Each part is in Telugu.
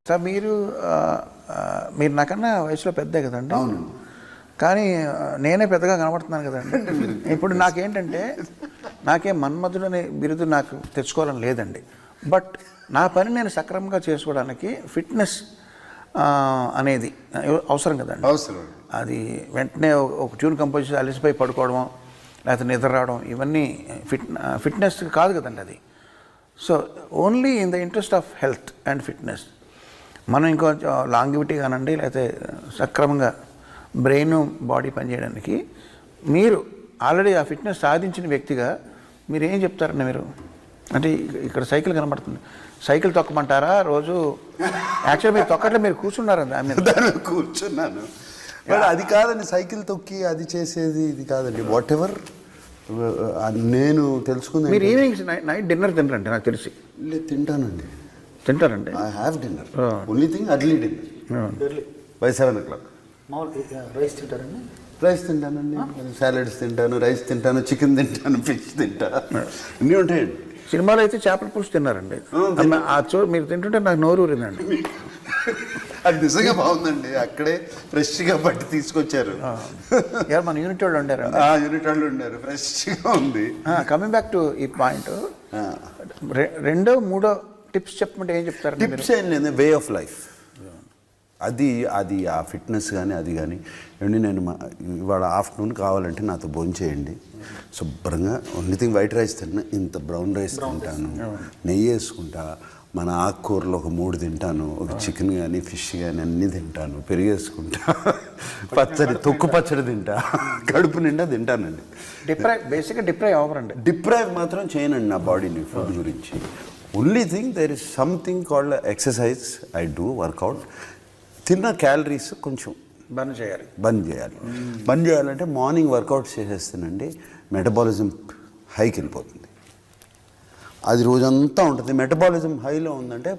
సార్ మీరు నాకన్నా వయసులో పెద్దే కదండి. అవును. కానీ నేనే పెద్దగా కనబడుతున్నాను కదండి. ఇప్పుడు నాకేంటంటే నాకేం మన్మధుడనే బిరుదు నాకు తెచ్చుకోవాలని లేదండి. బట్ నా పని నేను సక్రమంగా చేసుకోవడానికి ఫిట్నెస్ అనేది అవసరం కదండి. అవసరం. అది వెంటనే ఒక ట్యూన్ కంపోజ్ చేసి అలసిపోయి పడుకోవడం లేకపోతే నిద్ర రావడం ఇవన్నీ ఫిట్నెస్ కాదు కదండి అది. So only in the interest of health and fitness మనం ఇంకొంచెం లాంగివిటీ కానండి లేకపోతే సక్రమంగా బ్రెయిన్ బాడీ పనిచేయడానికి మీరు ఆల్రెడీ ఆ ఫిట్నెస్ సాధించిన వ్యక్తిగా మీరు ఏం చెప్తారండి? మీరు అంటే ఇక్కడ సైకిల్ కనబడుతుంది, సైకిల్ తొక్కమంటారా రోజు? యాక్చువల్గా మీరు తొక్కట్లో మీరు కూర్చున్నారండి దాని మీద. కూర్చున్నాను, బట్ అది కాదండి. సైకిల్ తొక్కి అది చేసేది ఇది కాదండి. వాట్ ఎవర్ నేను తెలుసుకుంది. మీరు ఈవినింగ్ నైట్ డిన్నర్ తినరండి నాకు తెలిసి? లేదు, తింటానండి. తింటారండి? I have dinner. Only thing early dinner by 7 o'clock. Rice తింటారండి? రైస్ తింటానండి, సాలడ్స్ తింటాను, రైస్ తింటాను, చికెన్ తింటాను, ఫిష్ తింటా, అన్నీ ఉంటాయండి. సినిమాలో అయితే చేపల పులుసు తిన్నారండి. మీరు తింటుంటే నాకు నోరు ఊరిందండి. అది నిజంగా బాగుందండి. అక్కడే ఫ్రెష్గా పట్టి తీసుకొచ్చారు. ఎవరు మన యూనిట్ వాళ్ళు ఉండారు? యూనిట్ వాళ్ళు ఉన్నారు, ఫ్రెష్గా ఉంది. కమింగ్ బ్యాక్ టు ఈ పాయింట్, రెండో మూడో టిప్స్ చెప్పమంటే ఏం చెప్తారు? టిప్స్ ఏం లేదు, వే ఆఫ్ లైఫ్. అది ఆ ఫిట్నెస్ కానీ అది కానీ ఏమండి. నేను ఇవాళ ఆఫ్టర్నూన్ కావాలంటే నాతో భోజనం చేయండి, శుభ్రంగా ఓన్లీ థింగ్ వైట్ రైస్ తిన్నా, ఇంత బ్రౌన్ రైస్ తింటాను, నెయ్యి వేసుకుంటా, మన ఆకుకూరలు ఒక 3 తింటాను, ఒక చికెన్ కానీ ఫిష్ కానీ అన్నీ తింటాను, పెరిగేసుకుంటా, పచ్చడి తొక్కు పచ్చడి తింటా, కడుపు నిండా తింటానండి. బేసిక్గా డిప్రైవ్ అవ్వరండి. డిప్రైవ్ మాత్రం చేయనండి నా బాడీని ఫుడ్ గురించి. Only thing there is something called exercise. I do workout. తిన్న క్యాలరీస్ కొంచెం బంద్ చేయాలి. బంద్ చేయాలంటే మార్నింగ్ వర్కౌట్ చేసేస్తానండి, మెటబాలిజం హైకి వెళ్ళిపోతుంది. అది రోజంతా ఉంటుంది. మెటబాలిజం హైలో ఉందంటే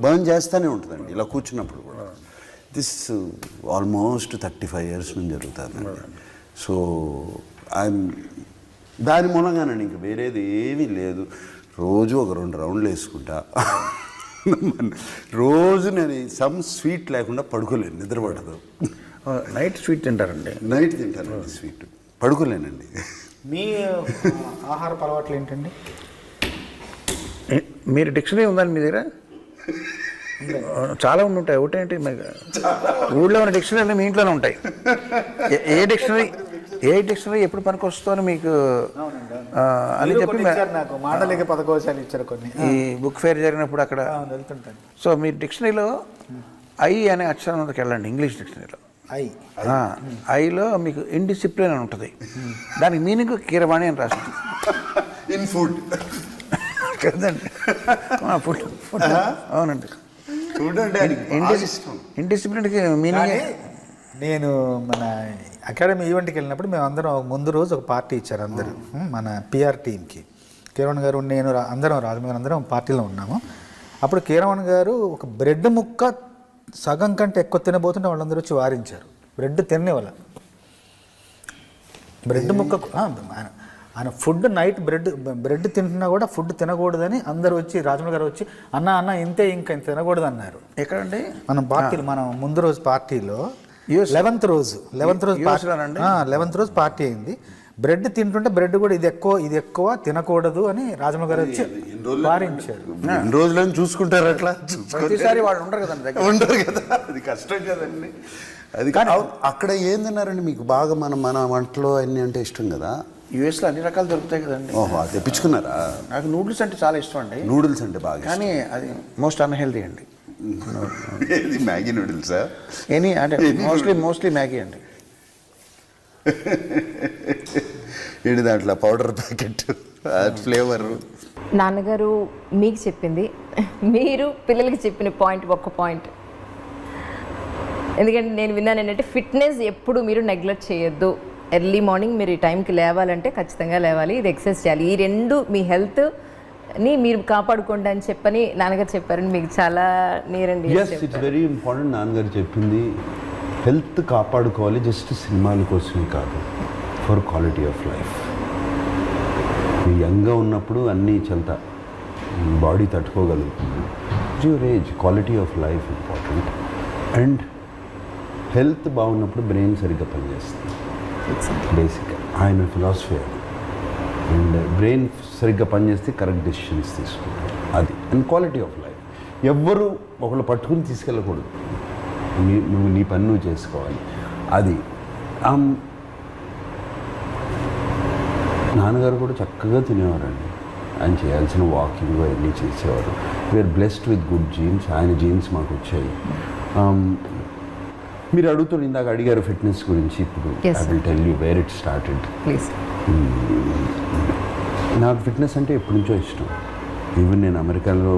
బర్న్ చేస్తూనే ఉంటుందండి ఇలా కూర్చున్నప్పుడు కూడా. దిస్ ఆల్మోస్ట్ 35 years నుంచి జరుగుతుందండి. సో ఐఎమ్ దాని మూలంగానండి, ఇంక వేరేది ఏమీ లేదు. రోజు ఒక 2 రౌండ్లు వేసుకుంటా. రోజు నేను సమ్ స్వీట్ లేకుండా పడుకోలేను, నిద్ర పడదు. నైట్ స్వీట్ తింటారండి? నైట్ తింటానండి స్వీట్, పడుకోలేనండి. మీ ఆహార అలవాట్లు ఏంటండి? మీరు డిక్షనరీ ఉందండి మీ దగ్గర? చాలా ఉంటాయి. ఒకటేంటి ఊళ్ళో ఉన్న డిక్షనరీ మీ ఇంట్లోనే ఉంటాయి. ఏ డిక్షనరీ ఎప్పుడు పనికి వస్తుందని మీకు అని చెప్పి నాకు మాటలేక పదకోశాలు ఇచ్చారు కొన్ని. ఈ బుక్ ఫేర్ జరిగినప్పుడు అక్కడ వెళ్తుంటాను. సో మీరు డిక్షనరీలో ఐ అనే అక్షరం మీదకి వెళ్ళండి. ఇంగ్లీష్ డిక్షనరీలో ఐలో మీకు ఇండిసిప్లిన్ అని ఉంటుంది. దానికి మీనింగ్ కీరవాణి అని రాస్తుంది. ఇన్ ఫుడ్ కదండి, ఫుడ్. అవునండి, ఇండిసిప్లిన్కి మీనింగ్. నేను మన అకాడమీ ఈవెంట్కి వెళ్ళినప్పుడు మేము అందరం ముందు రోజు ఒక పార్టీ ఇచ్చారు అందరూ, మన పిఆర్ టీమ్కి. కీరవణ్ గారు, నేను, అందరం రాజమౌళి అందరం పార్టీలో ఉన్నాము. అప్పుడు కీరవణ్ గారు ఒక బ్రెడ్ ముక్క సగం కంటే ఎక్కువ తినబోతుంటే వాళ్ళందరూ వచ్చి వారించారు. బ్రెడ్ తినేవాళ్ళ బ్రెడ్ ముక్క ఆయన ఫుడ్ నైట్ బ్రెడ్ తింటున్నా కూడా ఫుడ్ తినకూడదని అందరూ వచ్చి, రాజమౌళి గారు వచ్చి అన్న ఇంతే, ఇంకా ఇంత తినకూడదు అన్నారు. ఎక్కడండి? మనం ముందు రోజు పార్టీలో 11th రోజు పార్టీ అయింది. బ్రెడ్ తింటుంటే బ్రెడ్ కూడా ఇది ఎక్కువ తినకూడదు అని రాజమౌళి గారు వచ్చి వారించారు. రోజులను చూసుకుంటారు అట్లా. ప్రతిసారి వాళ్ళు ఉండరు కదా, అది కష్టం కదండి. అది కానీ అక్కడ ఏం తిన్నారండి మీకు బాగా? మన వంటలో అన్నీ అంటే ఇష్టం కదా. యూఎస్లో అన్ని రకాలు దొరుకుతాయి కదండి. ఓహో, అది తెప్పించుకున్నారా? నాకు నూడిల్స్ అంటే చాలా ఇష్టం అండి. నూడిల్స్ అంటే బాగా, కానీ అది మోస్ట్ అన్హెల్దీ అండి. ఏది మ్యాగీ నూడిల్సా? ఎనీ అంటే మోస్ట్లీ మ్యాగీ అండి. ఏంటి దాంట్లో పౌడర్ ప్యాకెట్, ఫ్లేవర్. నాన్నగారు మీకు చెప్పింది, మీరు పిల్లలకి చెప్పిన ఒక్క పాయింట్. ఎందుకంటే నేను విన్నాను ఏంటంటే ఫిట్నెస్ ఎప్పుడు మీరు నెగ్లెక్ట్ చేయొద్దు. ఎర్లీ మార్నింగ్ మీరు ఈ టైంకి లేవాలంటే ఖచ్చితంగా లేవాలి, ఇది ఎక్సర్సైజ్ చేయాలి. ఈ 2 మీ హెల్త్ని మీరు కాపాడుకోండి అని చెప్పని నాన్నగారు చెప్పారని మీకు చాలా నీరండి. It's very important. నాన్నగారు చెప్పింది హెల్త్ కాపాడుకోవాలి, జస్ట్ సినిమాల కోసమే కాదు, ఫర్ క్వాలిటీ ఆఫ్ లైఫ్. యంగ్గా ఉన్నప్పుడు అన్నీ చెల్తా, బాడీ తట్టుకోగలుగుతుంది. Your age, quality of life important. And health బాగున్నప్పుడు బ్రెయిన్ సరిగ్గా పనిచేస్తుంది బేసిక్గా, ఆయన ఫిలాసఫీ అది. అండ్ బ్రెయిన్ సరిగ్గా పనిచేస్తే కరెక్ట్ డెసిషన్స్ తీసుకుంటారు, అది. అండ్ క్వాలిటీ ఆఫ్ లైఫ్, ఎవ్వరూ ఒకళ్ళు పట్టుకుని తీసుకెళ్ళకూడదు, నువ్వు నీ పని నువ్వు చేసుకోవాలి, అది. నాన్నగారు కూడా చక్కగా తినేవారండి, ఆయన చేయాల్సిన వాకింగ్ అవన్నీ చేసేవారు. We're blessed with good genes, ఆయన జీన్స్ మాకు వచ్చాయి. మీరు అడుగుతుంది, ఇందాక అడిగారు ఫిట్నెస్ గురించి, ఇప్పుడు I will tell you where it started. నాకు ఫిట్నెస్ అంటే ఎప్పటి నుంచో ఇష్టం. ఈవెన్ నేను అమెరికాలో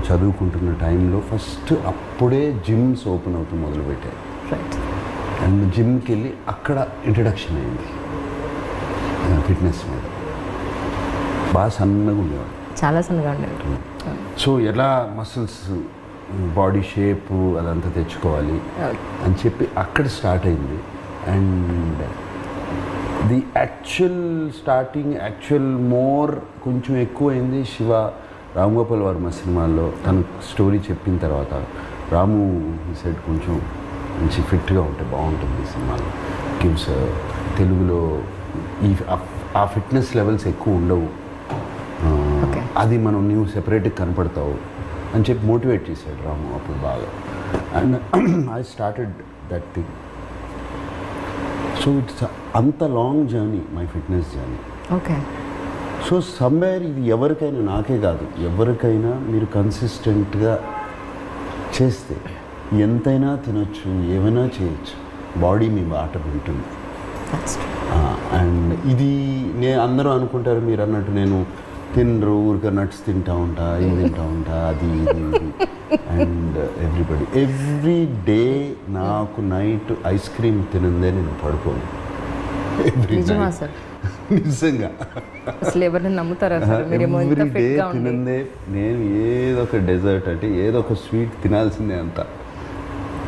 చదువుకుంటున్న టైంలో ఫస్ట్ అప్పుడే జిమ్స్ ఓపెన్ అవుతూ మొదలుపెట్టాయి. అండ్ జిమ్కి వెళ్ళి అక్కడ ఇంట్రడక్షన్ అయింది ఫిట్నెస్ మీద. బాగా సన్నగా ఉండేవాడు, చాలా సన్నగా ఉండేవాడు. సో ఎలా మసిల్స్, బాడీ షేపు అదంతా తెచ్చుకోవాలి అని చెప్పి అక్కడ స్టార్ట్ అయింది. అండ్ ది యాక్చువల్ మోర్ కొంచెం ఎక్కువైంది శివ రామ్ గోపాల్ వర్మ సినిమాల్లో. తను స్టోరీ చెప్పిన తర్వాత రాము సెట్ కొంచెం మంచి ఫిట్గా ఉంటే బాగుంటుంది ఈ సినిమాలో, గివ్స్ తెలుగులో ఆ ఫిట్నెస్ లెవెల్స్ ఎక్కువ ఉండవు, అది మనం నువ్వు సెపరేట్గా కనపడతావు అని చెప్పి మోటివేట్ చేశాడు రాము అప్పుడు బాగా. And I started that thing. So it's అంత long journey, my fitness journey. Okay. So somewhere ఇది ఎవరికైనా, నాకే కాదు ఎవరికైనా, మీరు కన్సిస్టెంట్గా చేస్తే ఎంతైనా తినొచ్చు, ఏమైనా చేయొచ్చు, బాడీ మీ బాట వింటుంది. అండ్ ఇది అందరూ అనుకుంటారు మీరు అన్నట్టు నేను తినరు, ఊరికే నట్స్ తింటూ ఉంటా, ఇది తింటూ ఉంటా, అది ఇది ఇది. అండ్ ఎవ్రీ డే నాకు నైట్ ఐస్ క్రీమ్ తినందే నేను పడుకోను. నిజంగా అసలు ఎవరైనా నమ్ముతారా? ఎవ్రీ డే తినందే నేను, ఏదో ఒక డెజర్ట్ అంటే ఏదో ఒక స్వీట్ తినాల్సిందే అంత,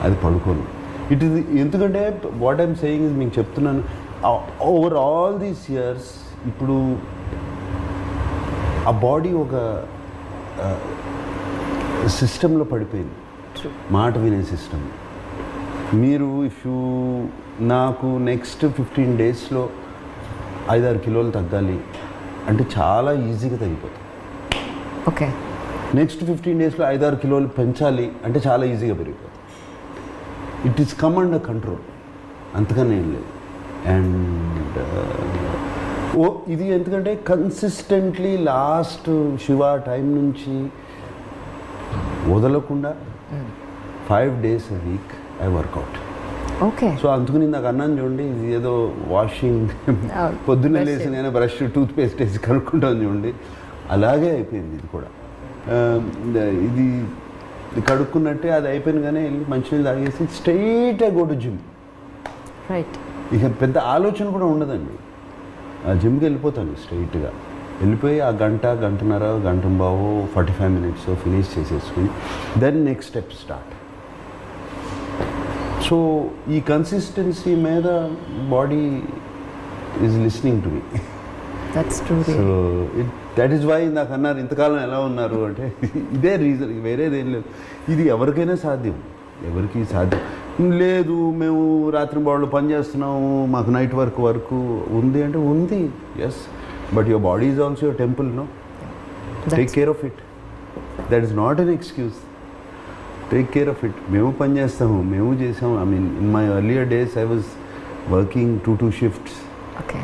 అది పడుకోను. ఇట్ ఇస్ ఎందుకంటే వాట్ ఐమ్ సేయింగ్ ఇస్, మీకు చెప్తున్నాను, ఓవర్ ఆల్ దీస్ ఇయర్స్ ఇప్పుడు ఆ బాడీ ఒక సిస్టంలో పడిపోయింది, మాట వినే సిస్టమ్. మీరు నాకు నెక్స్ట్ 15 డేస్లో 5-6 కిలోలు తగ్గాలి అంటే చాలా ఈజీగా తగ్గిపోతుంది. ఓకే. నెక్స్ట్ 15 డేస్లో 5-6 కిలోలు పెంచాలి అంటే చాలా ఈజీగా పెరిగిపోతుంది. It is come under control, అంతకన్నా ఏం లేదు. అండ్ ఇది ఎందుకంటే కన్సిస్టెంట్లీ లాస్ట్ శివ టైం నుంచి వదలకుండా 5 days a week I workout. Okay. So అందుకని నాకు అన్నాను చూడండి, ఇది ఏదో వాషింగ్ పొద్దున్నే లేచి నేను బ్రష్ టూత్పేస్ట్ వేసి కడుక్కుంటాను చూడండి, అలాగే అయిపోయింది ఇది కూడా. ఇది కడుక్కున్నట్టే అది అయిపోయింది, కానీ వెళ్ళి మంచినీళ్ళు తాగేసి స్ట్రైట్గా గో టు జిమ్. రైట్. ఇక పెద్ద ఆలోచన కూడా ఉండదండి, ఆ జిమ్కి వెళ్ళిపోతాను స్ట్రైట్గా. వెళ్ళిపోయి ఆ గంటన్నర, గంటంబావు 45 minutes ఫినిష్ చేసేసుకుని then next step start. So ఈ కన్సిస్టెన్సీ మీద body is listening to me. So that is why నాకు అన్నారు ఇంతకాలం ఎలా ఉన్నారు అంటే ఇదే రీజన్, వేరేదేం లేదు. ఇది ఎవరికైనా సాధ్యం, ఎవరికి సాధ్యం లేదు. మేము రాత్రి బాడీలో పని చేస్తున్నాము, మాకు నైట్ వర్క్ ఉంది అంటే ఉంది, yes, but your body is also your temple, no? Take care of it. That is not an excuse. Take care of it. మేము పని చేస్తాము, మేము చేసాము. I mean in my earlier days I was working 2 shifts.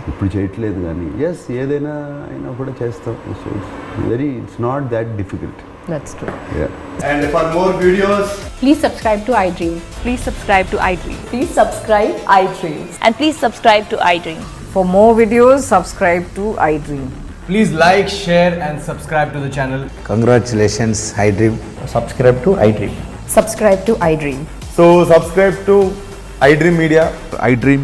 ఇప్పుడు చేయట్లేదు, కానీ ఎస్ ఏదైనా అయినా కూడా చేస్తాం. So it's not that difficult. That's true. Yeah. And for more videos, Please subscribe to iDream. Please subscribe to iDream. Please subscribe iDream. And please subscribe to iDream. For more videos, subscribe to iDream. please like, share and subscribe to the channel. Congratulations, iDream. Subscribe to iDream. Subscribe to iDream. So subscribe to iDream Media. iDream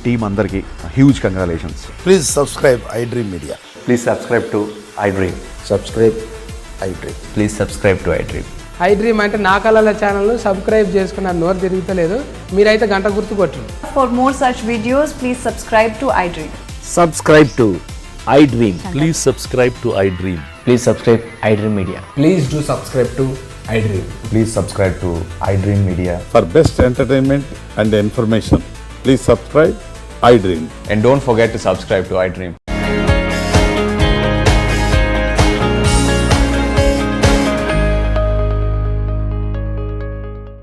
team అందరికి huge congratulations. Please subscribe iDream Media. Please subscribe to iDream. Subscribe iDream. Please subscribe to iDream. iDream అంటే నా కళల ఛానల్ను సబ్స్క్రైబ్ చేసుకున్న నోరు తిరుగుతలేదు, మీరైతే గంట గుర్తు కొట్టండి. For more such videos, please subscribe to iDream. Subscribe to iDream. Please subscribe to iDream. Please subscribe iDream Media. Please do subscribe to iDream. Please subscribe to iDream Media. For best entertainment and information, please subscribe iDream. And don't forget to subscribe to iDream.